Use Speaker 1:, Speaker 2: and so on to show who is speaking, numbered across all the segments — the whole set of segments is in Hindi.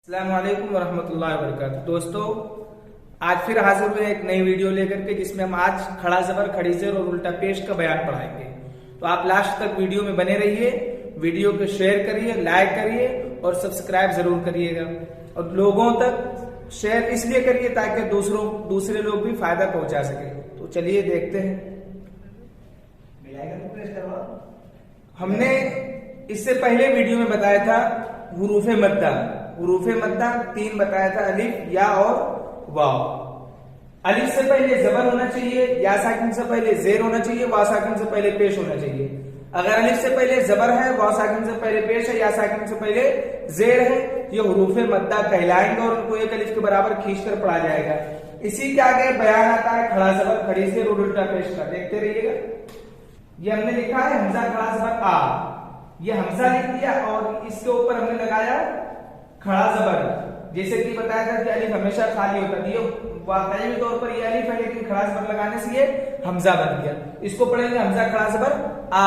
Speaker 1: अस्सलाम वालेकुम वरहमतुल्लाहि वबरकातुहू। दोस्तों, आज फिर हाजिर हुए एक नई वीडियो लेकर के, जिसमें हम आज खड़ा जबर, खड़ी जेर और उल्टा पेश का बयान पढ़ाएंगे। तो आप लास्ट तक वीडियो में बने रहिए, वीडियो को शेयर करिए, लाइक करिए और सब्सक्राइब जरूर करिएगा। और लोगों तक शेयर इसलिए करिए ताकि दूसरे लोग भी फायदा पहुंचा सके। तो चलिए देखते हैं। हमने इससे पहले वीडियो में बताया था हुरूफ मद्दा। हुरूफ मद्दा 3 बताया था, अलिफ, या और वाव। अलिफ से पहले जबर होना चाहिए, या साकिन से पहले जेर होना चाहिए, वाव साकिन से पहले पेश होना चाहिए। अगर अलिफ से पहले जबर है, वाव साकिन से पहले पेश है, या साकिन से पहले जेर है, ये हुरूफ मद्दा कहलाएंगे और उनको एक अलिफ के बराबर खींचकर पढ़ा जाएगा। इसी के आगे बयान आता है खड़ा जबर, खड़ी जेर और उल्टा पेश का। देखते रहिएगा। ये हमने लिखा है हमजा खड़ा जबर आ, ये हमजा लिख दिया और इसके ऊपर हमने लगाया खड़ा जबर। जैसे कि बताया था कि अलिफ हमेशा खाली होता है, ये वाकई तौर पर ये अलिफ है, लेकिन खड़ा जबर लगाने से ये हमजा बन गया। इसको पढ़ेंगे हमजा खड़ा जबर आ।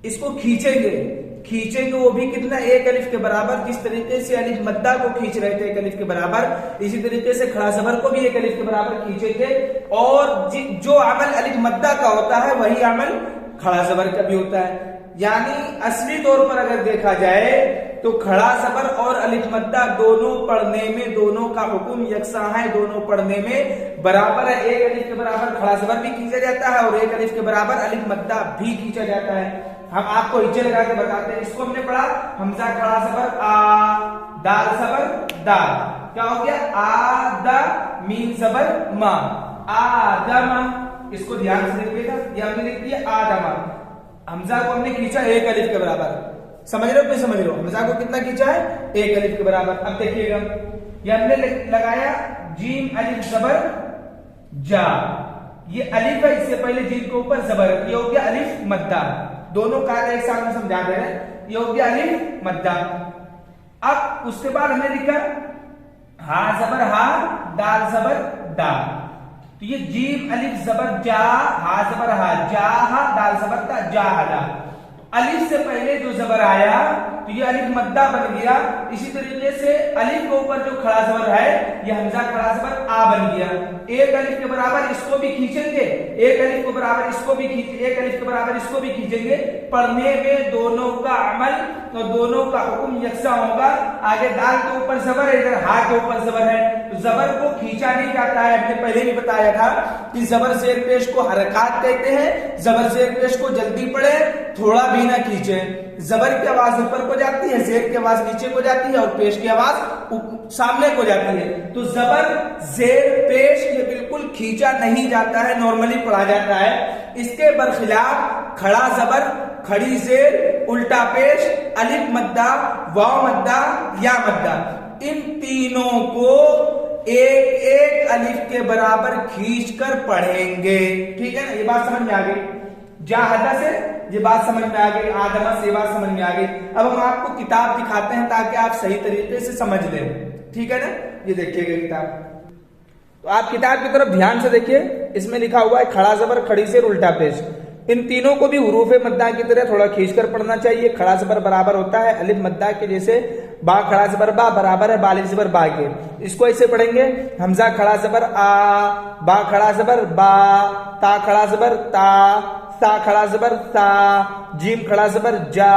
Speaker 1: इसको खींचेंगे वो भी कितना, एक अलिफ के बराबर। जिस तरीके से अलिफ मद्दा को खींच रहे थे एक अलिफ के बराबर, इसी तरीके से खड़ा जबर को भी एक अलिफ के बराबर खींचेंगे। और जो अमल अलिफ मद्दा का होता है वही अमल खड़ा जबर का भी होता है। यानी असली तौर पर अगर देखा जाए तो खड़ा जबर और अलिफ मद्दा दोनों पढ़ने में, दोनों का हुक्म यकसा है, दोनों पढ़ने में बराबर है। एक अलिफ के बराबर खड़ा जबर भी खींचा जाता है और एक अलिफ के बराबर अलिफ मद्दा भी खींचा जाता है। हम आपको हिज्जे लगा के बताते हैं। इसको हमने पढ़ा हमजा खड़ा जबर आ, दाल जबर दा, क्या हो गया आ दा, मीम जबर मा, आदमा। इसको ध्यान से देखिएगा, ये हमने लिख दिया आदमा। हमजा को हमने खींचा एक अलिफ के बराबर, समझ रहे हो कि समझ रहे हो? हमजा को कितना खींचा है? एक अलिफ के बराबर। अब देखिएगा, ये हमने लगाया जीम अलिफ जबर जा, ये अलिफ है, इससे पहले जीम के ऊपर जबर है, ये हो गया अलिफ मद्दा। दोनों कायदे एक साथ में समझा दे रहे हैं, ये हो गया अलिफ मद्दा। अब उसके बाद हमने लिखा हा जबर हा, दाल जबर दा, तो ये जीम अलिफ जबर जा, हा जबर हा, जा हा, दाल जबर दा, जा हला। अलिफ से पहले जो जबर आया तो ये अलिफ मद्दा बन गया। इसी तरीके से अलिफ के ऊपर जो खड़ा जबर है ये हमजा खड़ा जबर आ बन गया। एक अलिफ के बराबर इसको भी खींचेंगे, एक अलिफ के बराबर इसको भी एक अलिफ के बराबर इसको भी खींचेंगे। पढ़ने में दोनों का अमल तो दोनों का हुक्म यकसा होगा। आगे दाल के ऊपर जबर है, इधर हा के ऊपर जबर है, तो जबर को खींचा नहीं जाता है। हमने पहले भी बताया था कि जबर जेर पेश को हरकत कहते हैं। जबर जेर पेश को जल्दी पढ़े, थोड़ा भी ना खींचे। जबर की आवाज ऊपर को जाती है, जेर की आवाज नीचे को जाती है और पेश की आवाज सामने को जाती है। तो जबर जेर पेश ये बिल्कुल खींचा नहीं जाता है, नॉर्मली पढ़ा जाता है। इसके बरखिलाफ खड़ा जबर, खड़ी जेर, उल्टा पेश, अलिफ मद्दा, वाव मद्दा, या मद्दा, इन तीनों को एक एक अलिफ के बराबर खींचकर पढ़ेंगे। ठीक है ना? ये बात समझ में आ गई? जाहदा से ये बात समझ में आ गई, आदमा से बात समझ में आ गई। अब हम आपको किताब दिखाते हैं ताकि आप सही तरीके से समझ लें। ठीक है ना? ये देखिएगा किताब। तो आप किताब की तरफ ध्यान से देखिए, इसमें लिखा हुआ है खड़ा जबर, खड़ी जेर, उल्टा पेश। इन तीनों को भी हुरूफ मद्दा की तरह थोड़ा खींचकर पढ़ना चाहिए। खड़ा जबर बराबर होता है अलिफ मद्दा के, जैसे बा खड़ा जबर बा बराबर है बालिफ जबर बा के। इसको ऐसे पढ़ेंगे हमजा खड़ा जबर आ, बा खड़ा जबर बा, ता खड़ा जबर ता, सा खड़ा जबर सा, जीम खड़ा जबर जा,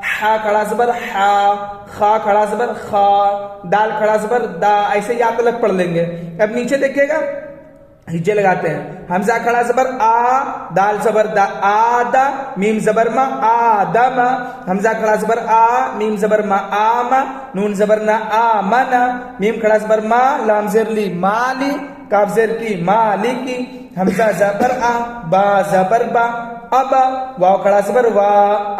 Speaker 1: हा खड़ा जबर हा, खा खड़ा जबर खा, दाल खड़ा जबर दा। ऐसे या तलक पढ़ लेंगे। अब नीचे देखिएगा, हिज्जे लगाते हैं। हमजा खड़ा जबर आ, दाल जबर दा, आदा, मीम जबर मा, आदम। हमजा खड़ा जबर आ, मीम जबर मा, आमा, नून जबर ना, आमना, मीम खड़ा जबर मा, लाम जेर ली, माली, काफ जेर की, मालिकी। हमजा जबर आ, बा जबर बा, अबा, वाव खड़ा जबर वा,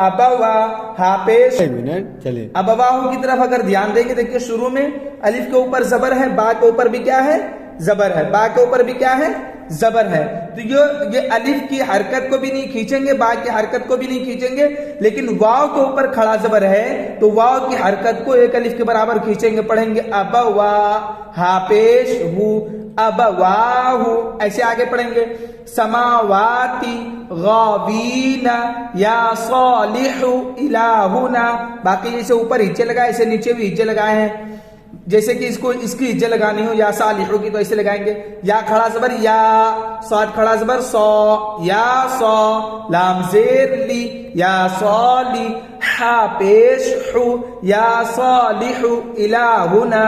Speaker 1: अबवा, हा पेश।
Speaker 2: एक मिनट चलिए।
Speaker 1: अब वाव की तरफ अगर ध्यान देंगे, देखिए शुरू में अलिफ के ऊपर जबर है, बा के ऊपर भी क्या है? जबर है। बा के ऊपर भी क्या है? जबर है। तो ये अलिफ की हरकत को भी नहीं खींचेंगे, बा की हरकत को भी नहीं खींचेंगे, लेकिन वाव के ऊपर खड़ा जबर है तो वाव की हरकत को एक अलिफ के बराबर खींचेंगे। पढ़ेंगे अब वा, हा पेश हु, अबवाहु, ऐसे आगे पढ़ेंगे समावाती गावीना या सालिहु इलाहुना। बाकी जैसे ऊपर हिज्जे लगाए ऐसे नीचे भी हिज्जे लगाए हैं। जैसे कि इसकी हिज्जे लगानी हो या सालिहु की तो ऐसे लगाएंगे। या खड़ा ज़बर या, साद खड़ा ज़बर सौ, या सौ, लाम ज़ेर ली, या सौली, हा पेश हु, या सालिहु इलाहुना,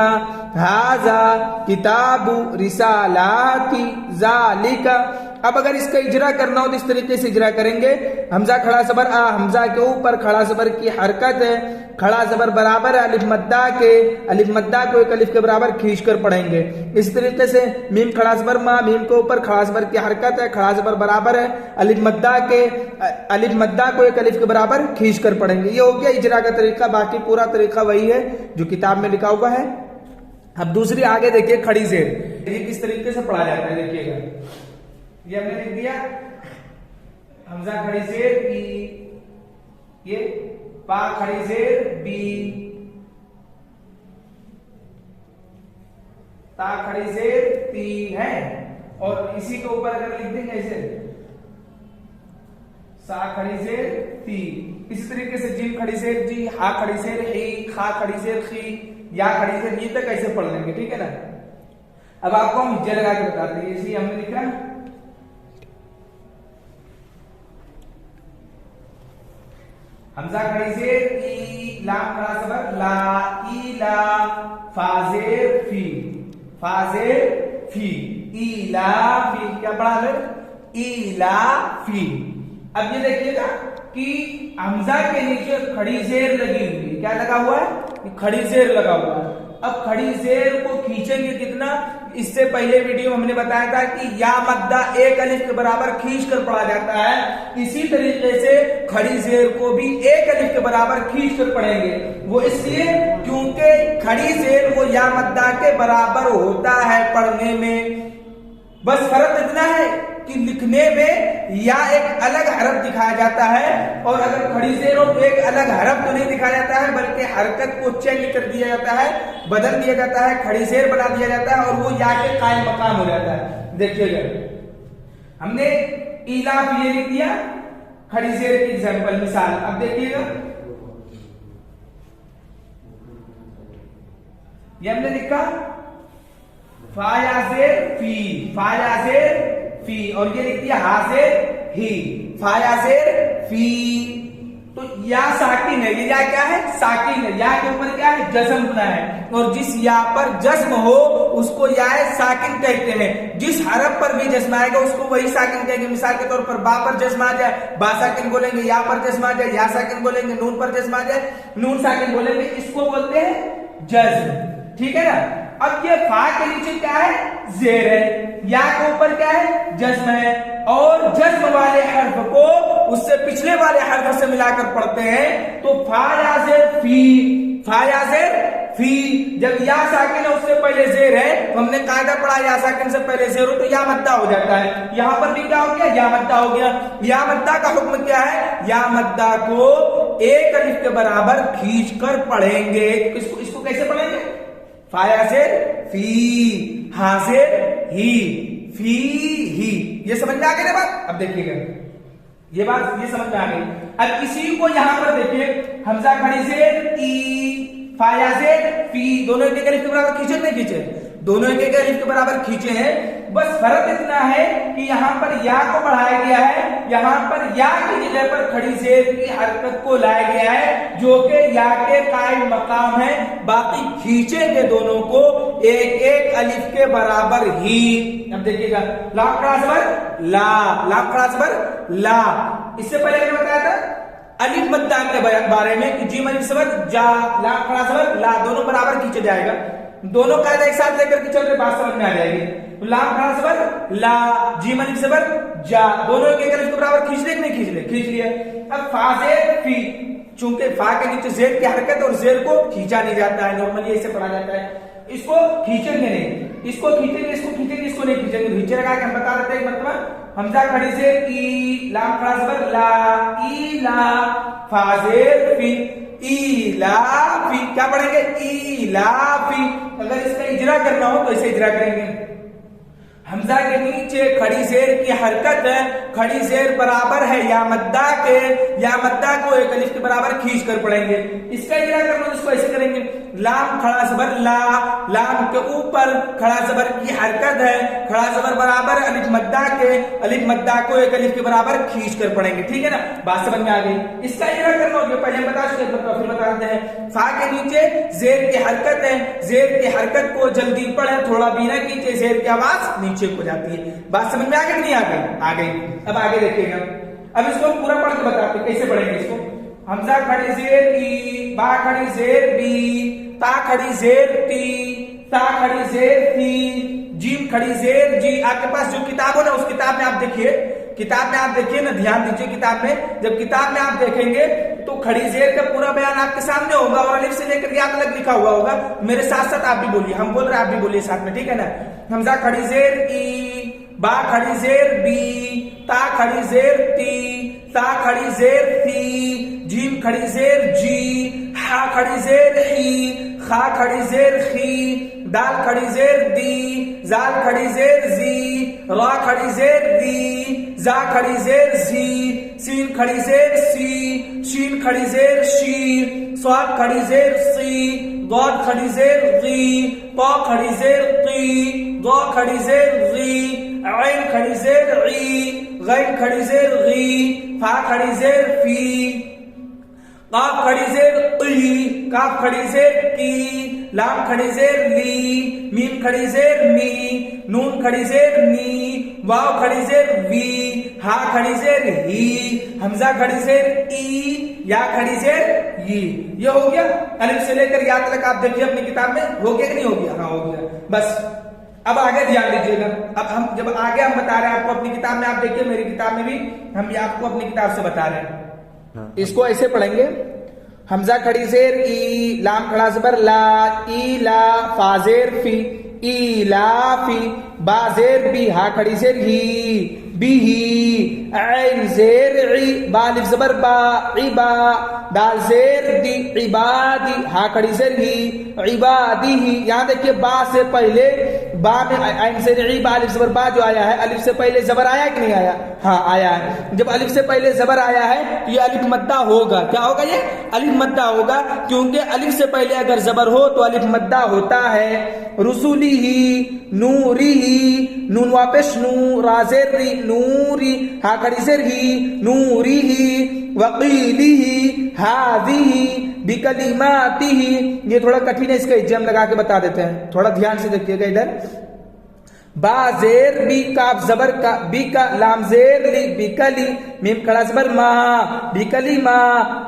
Speaker 1: हाजा किताबु रिसालाती ज़ालिका। अब अगर इसका इजरा करना हो तो इस तरीके से इजरा करेंगे। हमजा खड़ा ज़बर आ, हमजा के ऊपर खड़ा ज़बर की हरकत है, खड़ा ज़बर बराबर है अलिफ मद्दा के, अलिफ मद्दा को एक अलिफ के बराबर खींच कर पढ़ेंगे। इस तरीके से मीम खड़ा ज़बर मा, मीम के ऊपर खड़ा ज़बर की हरकत है, खड़ा ज़बर बराबर है अलिफ मद्दा के, अलिफ मद्दा को एक अलिफ के बराबर खींच कर पढ़ेंगे। ये हो गया इजरा का तरीका। बाकी पूरा तरीका वही है जो किताब में लिखा हुआ है। अब दूसरी आगे देखिए खड़ी ज़ेर, ये किस तरीके से पढ़ा जाता है देखिएगा। ये हमने लिख दिया हमजा खड़ी ज़ेर ई, ये पा खड़ी ज़ेर बी, ता खड़ी ज़ेर ती है। और इसी के ऊपर अगर लिख देंगे ऐसे सा खड़ी ज़ेर ती, इसी तरीके से जीम खड़ी ज़ेर जी, हा खड़ी ज़ेर ही, खा खड़ी ज़ेर खी, या खड़ी ज़ेर ये तक ऐसे पढ़ लेंगे, ठीक है ना। अब आपको हम हिज्जे लगा के बताते हैं। इसलिए हमने लिखा हमजा खड़ी ज़ेर ई, लाम खड़ा ज़बर ला, ई ला, फा ज़ेर फी, फा ज़ेर फी, ई ला फी, क्या पढ़ा लो ई ला फी। अब ये देखिएगा कि हमजा के नीचे खड़ी ज़ेर लगी हुई है, क्या लगा हुआ है, खड़ी ज़ेर लगा हुआ है। अब खड़ी ज़ेर को खींचेंगे कितना, इससे पहले वीडियो में हमने बताया था कि या मद्दा एक अलिफ के बराबर खींच कर पढ़ा जाता है। इसी तरीके से खड़ी ज़ेर को भी एक अलिफ के बराबर खींच कर पढ़ेंगे। वो इसलिए क्योंकि खड़ी ज़ेर वो या मद्दा के बराबर होता है पढ़ने में। बस फर्क इतना है कि लिखने में या एक अलग हरफ दिखाया जाता है, और अगर खड़ी ज़ेर हो तो एक अलग हरफ तो नहीं दिखाया जाता है, बल्कि हरकत को चेंज कर दिया जाता है, बदल दिया जाता है, खड़ी ज़ेर बना दिया जाता है और वो या के कायम मकाम हो जाता है। देखिएगा हमने इलाफ ये लिख दिया खड़ी ज़ेर की एग्जाम्पल मिसाल। अब देखिएगा ये हमने लिखा फाया ज़ेर फी, फाया ज़ेर फी, और ये लिख दिया हाज़ेर ही, फाया ज़ेर फी। तो या साकिन है, ये या क्या है, साकिन है। या के ऊपर क्या है, जज़म बना है, और जिस या पर जज्म हो उसको या साकिन कहते हैं। जिस हरफ पर भी जज्म आएगा उसको वही साकिन कहेंगे। मिसाल के तौर पर बा पर जज्म आ जाए बा साकिन बोलेंगे, या पर जज्म आ जाए या साकिन बोलेंगे, नून पर जज्म आ जाए नून साकिन बोलेंगे, इसको बोलते हैं जज्म, ठीक है ना। अब ये फा के नीचे क्या है, ज़ेर है, या के ऊपर क्या है, जज्म है, और जज्म वाले हर्फ को उससे पिछले वाले हर्फ से मिलाकर पढ़ते हैं तो फा या ज़ेर फी, फा या ज़ेर फी। जब या साकिन है उससे पहले ज़ेर है तो हमने कायदा पढ़ा या साकिन से पहले ज़ेर हो तो या मद्दा हो जाता है। यहां पर भी क्या हो गया, या मद्दा हो गया। या मद्दा का हुक्म क्या है, या मद्दा को एक अलिफ के बराबर खींच कर पढ़ेंगे। इसको कैसे पढ़ेंगे, फाया ज़ेर फी, हाज़ेर ही, फी ही। ये समझ में आ गई ना बात। अब देखिएगा ये बात ये समझ में आ गई। अब इसी को यहां पर देखिए हमजा खड़ी ज़ेर ई, फाया ज़ेर फी, दोनों एक अलिफ के बराबर खींचे नहीं खींचे, दोनों एक अलिफ के बराबर खींचे हैं। बस फर्क इतना है कि यहाँ पर या को बढ़ाया गया है, यहाँ पर या की जगह पर खड़ी ज़ेर की हरकत को लाया गया है जो कि या के कायम मकाम है। बाकी खींचेंगे दोनों को एक एक अलिफ के बराबर ही। अब देखिएगा लाम खड़ा ज़बर ला, लाम खड़ा ज़बर ला। इससे पहले मैंने बताया था अलिफ मद्दा के बारे में कि जीम अलिफ ज़बर जा, लाम खड़ा ज़बर ला, दोनों बराबर खींचे जाएगा। दोनों कायदा एक साथ लेकर के चल रहे, बात समझ में आ जाएगी। लाम खड़ा ज़बर ला, जीम अलिफ ज़बर जा, दोनों एक अलिफ के बराबर खींच ले, नहीं खींच ले, खींच लिया। अब फा ज़ेर फी, चूंकि फा के नीचे ज़ेर की हरकत और ज़ेर को खींचा नहीं जाता है, नॉर्मली ऐसे पढ़ा जाता है। इसको खींचेंगे नहीं, इसको खींचेंगे, इसको खींचेंगे, इसको नहीं खींचेंगे। नीचे लगा के हम बता देते हैं मतलब हमजा खड़ी ज़ेर ई, लाम खड़ा ज़बर ला, ई ला, फा ज़ेर फी, इलाफी। क्या पढ़ेंगे, इलाफी। अगर इसका इजरा करना हो तो इसे इजरा करेंगे। हमजा के नीचे खड़ी जेर की हरकत है, खड़ी जेर बराबर है या मद्दा के, या मद्दा को एक अलिफ के बराबर खींच कर पढ़ेंगे। इसका इजरा करना इसको ऐसे करेंगे, लाम खड़ा जबर ला, लाम के ऊपर खड़ा जबर की हरकत है, खड़ा जबर बराबर अलिफ मद्दा के, अलिफ मद्दा को एक अलिफ के बराबर खींच कर पढ़ेंगे। ठीक है ना, बात समझ में आ गई। इसका इजरा करना होगा, पहले हम बता चुके तो फिर बता देते हैं। फा के नीचे जेर की हरकत है, जेर की हरकत को जल्दी पढ़े, थोड़ा भी ना कीजिए, जेर की आवाज नीचे को जाती है। बात समझ में आ गई नहीं आ गई? आ गई। अब आगे देखिएगा, अब इसको पूरा पढ़ के बताते हैं कैसे पढ़ेंगे इसको। हमजा खड़ी जेर ई, बा खड़ी जेर बी, ता खड़ी जेर ती, ता खड़ी जेर थी, जीम खड़ी जेर जी। आपके पास जो किताब हो ना उस किताब में आप देखिए, किताब में आप देखिए ना, ध्यान दीजिए किताब में। जब किताब में आप देखेंगे तो खड़ी जेर का पूरा बयान आपके सामने होगा और अलिफ से लेकर या तक लिखा हुआ होगा। मेरे साथ साथ आप भी बोलिए, हम बोल रहे हैं आप भी बोलिए साथ में, ठीक है ना। हमजा खड़ी जेर ई, बा खड़ी जेर बी, ता खड़ी जेर ती, ता खड़ी जेर थी, जीम खड़ी जेर जी, हा खड़ी जेर ही, खा खड़ी जेर खी, दाल खड़ी जेर दी, जाल खड़ी जेर जी, रा खड़ी जेर दी, जा खड़ी जेर जी, सीन खड़ी जेर सी, शीन खड़ी जेर शी, स्वाद खड़ी जेर सी, दौद खड़ी जेर गी, तो खड़ी जेर की, दो खड़ी जेर गी, ऐन खड़ी जेर ई, गैन खड़ी जेर गी, फा खड़ी जेर फी, काफ खड़ी जेर ई, काफ खड़ी जेर की, लाम खड़ी जेर ली, मीम खड़ी जेर मी, नून खड़ी जेर नी, वाव खड़ी जेर वी, हा खड़ी जेर ही, हमजा खड़ी जेर ई, या खड़ी जेर ई। ये हो गया अलिफ से लेकर या तक। आप देखिए अपनी किताब में, हो गया कि नहीं हो गया? हाँ हो गया। बस अब आगे ध्यान दीजिएगा। अब हम जब आगे हम बता रहे हैं आपको अपनी किताब में, आप देखिए मेरी किताब में भी हम ये आपको अपनी किताब से बता रहे हैं। इसको ऐसे पढ़ेंगे, हमजा खड़ी जेर ई, लाम खड़ा जबर ला, ई ला, फा जेर फी, ई ला फी, बा जेर बी, हा खड़ी जेर ही, बी ही, ऐन जेर ई, बा अलिफ जबर बा, इबा, दाल जेर दी, इबादी, हा खड़ी जेर ही, इबादी ही। यहाँ देखिए बा से पहले, बा में ऐन जेर ई, बा अलिफ जबर बा जो आया है, अलिफ से पहले जबर आया कि नहीं आया? हाँ आया है। जब अलिफ से पहले जबर आया है तो ये अलिफ मद्दा होगा। क्या होगा? ये अलिफ मद्दा होगा, क्योंकि अलिफ से पहले अगर जबर हो तो अलिफ मद्दा होता है। रुसूली ही, नूरी ही, नून वापस नू, राजेर री, नूरी, हा खड़ी जेर ही, नूरी ही, वकीली ही, हादी ही, बिकलिमाती ही। ये थोड़ा कठिन है, इसका एग्जाम लगा के बता देते हैं, थोड़ा ध्यान से देखिएगा इधर। बा जेर बी, काफ जबर का, बी का, लाम जेर ली, बिकली, मीम खड़ा जबर मा, बिकली मा,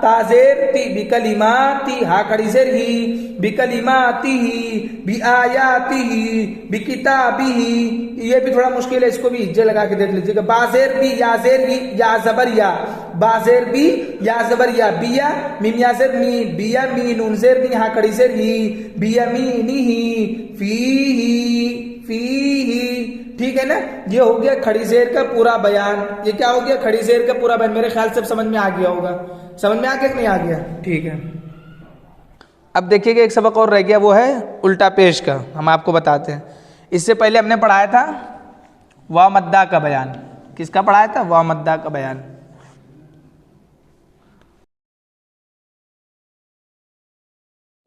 Speaker 1: ता जेर ती, बिकली माती, हा खड़ी जेर ही, बिकली माती ही, बी आयाती ही, बी किताबी ही। ये भी थोड़ा मुश्किल है, इसको भी हिज्जे लगा के देख लीजिएगा। बाजेर बी, या जेर बी, या जबर या, बाजेर बी, या जबर या, बिया, मीम या जेर मी, बिया मी, नून जेर नी, हा खड़ी जेर ही, बिया मी नी ही, फी ही, फी ही। ठीक है ना, ये हो गया खड़ी जेर का पूरा बयान। ये क्या हो गया? खड़ी जेर का पूरा बयान। मेरे ख्याल से समझ में आ गया होगा। समझ में आ गया कि नहीं आ गया? ठीक है। अब देखिएगा एक सबक और रह गया, वो है उल्टा पेश का। हम आपको बताते हैं। इससे पहले हमने पढ़ाया था वाव मद्दा का बयान। किसका पढ़ाया था? वाव मद्दा का बयान।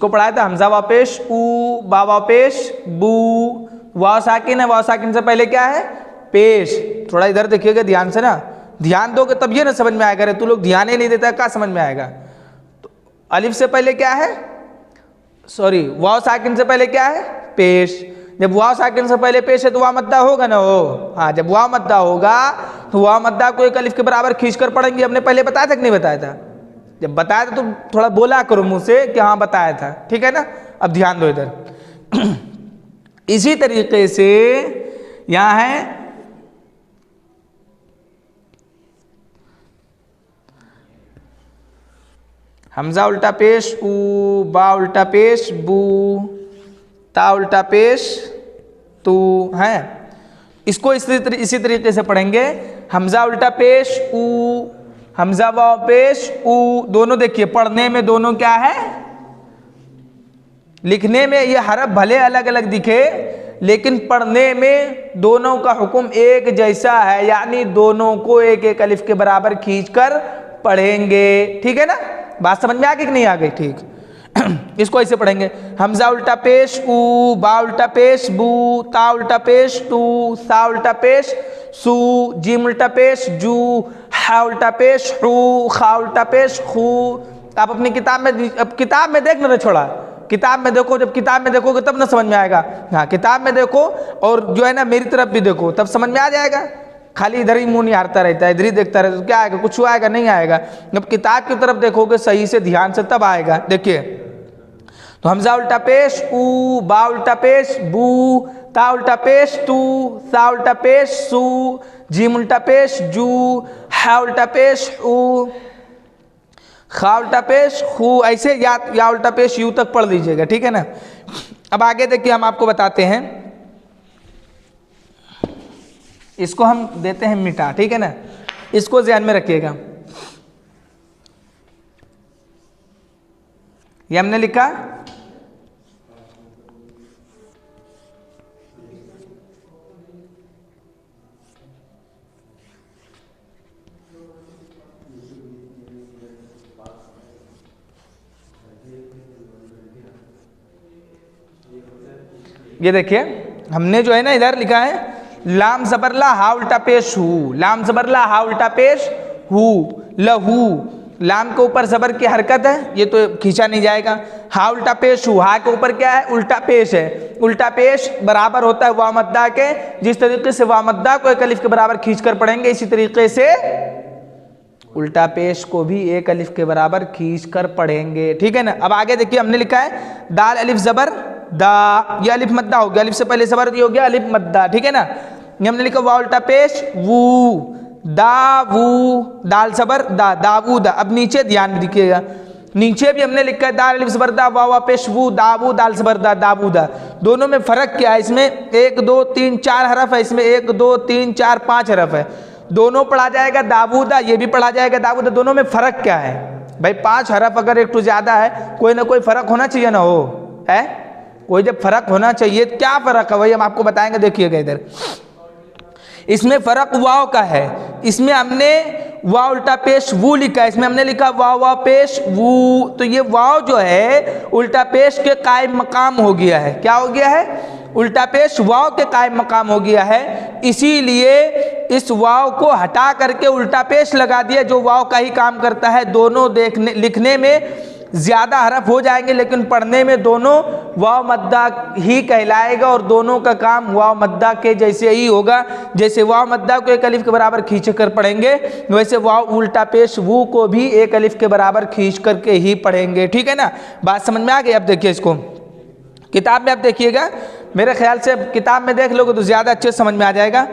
Speaker 1: को पढ़ाया था हमजा वापेश ऊ, बा वापेश बू, वाव साकिन है, वाव साकिन से पहले क्या है? पेश। थोड़ा इधर देखिएगा ध्यान से ना, ध्यान दोगे तब ये ना समझ में आएगा। तू लोग ध्यान ही नहीं देता, क्या समझ में आएगा? तो अलिफ से पहले क्या है? सॉरी, वाव साकिन से पहले क्या है? पेश। जब वाव साकिन से पहले पेश है तो वाव मद्दा होगा ना हो। हाँ, जब वाव मद्दा होगा तो वाव मद्दा को एक अलिफ के बराबर खींच कर पढ़ेंगे। हमने पहले बताया था कि नहीं बताया था? जब बताया था तो थोड़ा बोला करो मुंह से कि हाँ बताया था। ठीक है ना, अब ध्यान दो इधर। इसी तरीके से यहां है हमजा उल्टा पेश ऊ, बा उल्टा पेश बू, ता उल्टा पेश तू है। इसको इसी तरीके से पढ़ेंगे। हमजा उल्टा पेश ऊ, हमजा वाव पेश ऊ। दोनों देखिए पढ़ने में दोनों क्या है? लिखने में ये हरफ भले अलग अलग दिखे लेकिन पढ़ने में दोनों का हुक्म एक जैसा है, यानी दोनों को एक एक अलिफ के बराबर खींचकर पढ़ेंगे। ठीक है ना, बात समझ में आ गई कि नहीं आ गई? ठीक इसको ऐसे पढ़ेंगे, हमजा उल्टा पेश ऊ, बा उल्टा पेश बू, ता उल्टा पेश तू, सा उल्टा पेश सू, जीम उल्टा पेश जू, हा उल्टा पेश हू, खा उल्टा पेश खू। आप अपनी किताब में, अब किताब में देखना, छोड़ा किताब में देखो, जब किताब में देखोगे तब ना समझ में आएगा। हाँ, किताब में देखो और जो है ना मेरी तरफ भी देखो, तब समझ में आ जाएगा। खाली इधर ही मुंह निहारता रहता है, इधर ही देखता रहता है, तो क्या आएगा? कुछ आएगा नहीं आएगा। जब किताब की तरफ देखोगे सही से ध्यान से तब आएगा। देखिए, तो हमजा उल्टा पेश ऊ, बा उल्टा पेश बू, ता उल्टा पेश तू, सा उल्टा पेश सू, जीम उल्टा पेश जू, हा उल्टा पेश ऊ, खा उल्टा पेश खू। ऐसे या उल्टा पेश यू तक पढ़ लीजिएगा। ठीक है ना। अब आगे देखिए, हम आपको बताते हैं, इसको हम देते हैं मिटा। ठीक है ना, इसको ध्यान में रखिएगा। ये हमने लिखा ये देखिए, हमने जो है ना इधर लिखा है लाम जबरला हा उल्टा पेश हु, लाम जबरला हा उल्टा पेश हु, लहू। लाम के ऊपर जबर की हरकत है, ये तो खींचा नहीं जाएगा। हा उल्टा पेश हु, हा के ऊपर क्या है? उल्टा पेश है। उल्टा पेश बराबर होता है वाव मद्दा के। जिस तरीके से वाव मद्दा को एक अलिफ के बराबर खींच कर पढ़ेंगे, इसी तरीके से उल्टा पेश को भी एक अलिफ के बराबर खींच कर पढ़ेंगे। ठीक है ना। अब आगे देखिए, हमने लिखा है दाल अलिफ जबर दा, ये अलिफ मद्दा हो गया, अलिफ से पहले जबर ये हो गया अलिफ मद्दा। ठीक है ना। ये हमने लिखा वाव उल्टा पेश वू, दा वू, दाल जबर दा, दावूदा। अब नीचे ध्यान दीजिएगा, नीचे भी हमने लिखा है दाल अलिफ जबर दा, वाव पेश वू, दावू, दाल जबर दा, दावूदा। दोनों में फर्क क्या है? इसमें 1 2 3 4 हरफ है, इसमें 1 2 3 4 5 हरफ है। दोनों पढ़ा जाएगा दावूदा, ये भी पढ़ा जाएगा दावूदा। दोनों में फर्क क्या है भाई? 5 हरफ अगर एक तो ज्यादा है, कोई ना कोई फर्क होना चाहिए ना, हो है कोई जब फर्क होना चाहिए। क्या फर्क है वही हम आपको बताएंगे। देखिएगा इधर, इसमें फर्क वाव का है। इसमें हमने वाव उल्टा पेश वू लिखा है, इसमें हमने लिखा वाव पेश वू। तो ये वाव जो है उल्टा पेश के कायम मकाम हो गया है। क्या हो गया है? उल्टा पेश वाव के कायम मकाम हो गया है। इसीलिए इस वाव को हटा करके उल्टा पेश लगा दिया, जो वाव का ही काम करता है। दोनों देखने लिखने में ज्यादा हरफ हो जाएंगे, लेकिन पढ़ने में दोनों वाव मद्दा ही कहलाएगा, और दोनों का काम वाव मद्दा के जैसे ही होगा। जैसे वाव मद्दा को एक अलिफ के बराबर खींच कर पढ़ेंगे, वैसे वाव उल्टा पेश वू को भी एक अलिफ के बराबर खींच करके ही पढ़ेंगे। ठीक है ना, बात समझ में आ गई? अब देखिए इसको किताब में, अब देखिएगा, मेरे ख्याल से अब किताब में देख लोगे तो ज्यादा अच्छे समझ में आ जाएगा।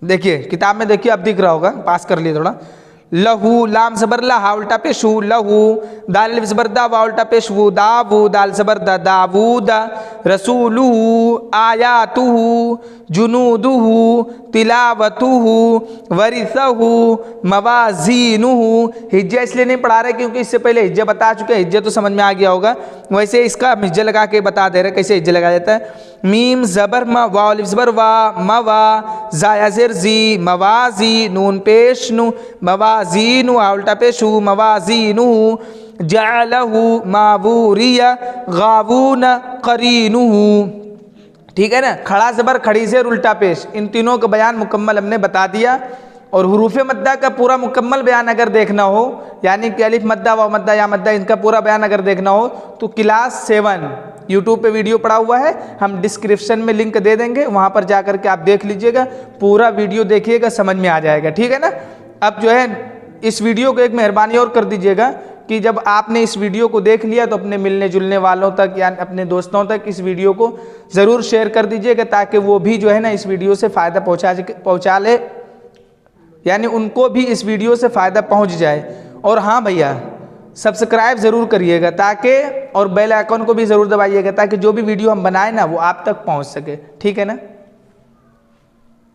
Speaker 1: देखिए किताब में, देखिए अब दिख रहा होगा, पास कर लिए थोड़ा। लहू, लाम जबर ला, हा उल्टा पेश हू, लहू। दाल अलिफ जबर दा, वा उल्टा पेश वू, दावू, दाल जबर दा, दावूदा। रसूलुहू, आयातुहू, जुनूदुहू, तिलावतुहू, वरिसहू, मवाजीनुहु। हिज्जा इसलिए नहीं पढ़ा रहे क्योंकि इससे पहले हिज्जा बता चुके हैं, हिज्जा तो समझ में आ गया होगा। वैसे इसका हिज्जा लगा के बता दे रहे कैसे हिज्जा लगा देता है। मीम जबर म, वाव अलिफ जबर वा, मवा, जाया ज़ेर जी, मवाजी, नून पेश नु, मवाजीनु, आ उल्टा पेश हू, मवाजीनुहु। जअलहू, मावूरिया, गावून, करीनुहु। ठीक है ना। खड़ा जबर, खड़ी ज़ेर, उल्टा पेश, इन तीनों का बयान मुकम्मल हमने बता दिया। और हुरूफ मद्दा का पूरा मुकम्मल बयान अगर देखना हो, यानी कि अलिफ मद्दा, वाव मद्दा, या मद्दा, इनका पूरा बयान अगर देखना हो तो क्लास 7 यूट्यूब पे वीडियो पड़ा हुआ है, हम डिस्क्रिप्शन में लिंक दे देंगे, वहाँ पर जा करके आप देख लीजिएगा, पूरा वीडियो देखिएगा, समझ में आ जाएगा। ठीक है ना। अब जो है इस वीडियो को एक मेहरबानी और कर दीजिएगा कि जब आपने इस वीडियो को देख लिया तो अपने मिलने जुलने वालों तक या अपने दोस्तों तक इस वीडियो को ज़रूर शेयर कर दीजिएगा, ताकि वो भी जो है ना इस वीडियो से फ़ायदा पहुँचा ले, यानी उनको भी इस वीडियो से फ़ायदा पहुँच जाए। और हाँ भैया, सब्सक्राइब ज़रूर करिएगा ताकि, और बेल आइकन को भी ज़रूर दबाइएगा ताकि जो भी वीडियो हम बनाए ना वो आप तक पहुँच सके। ठीक है ना।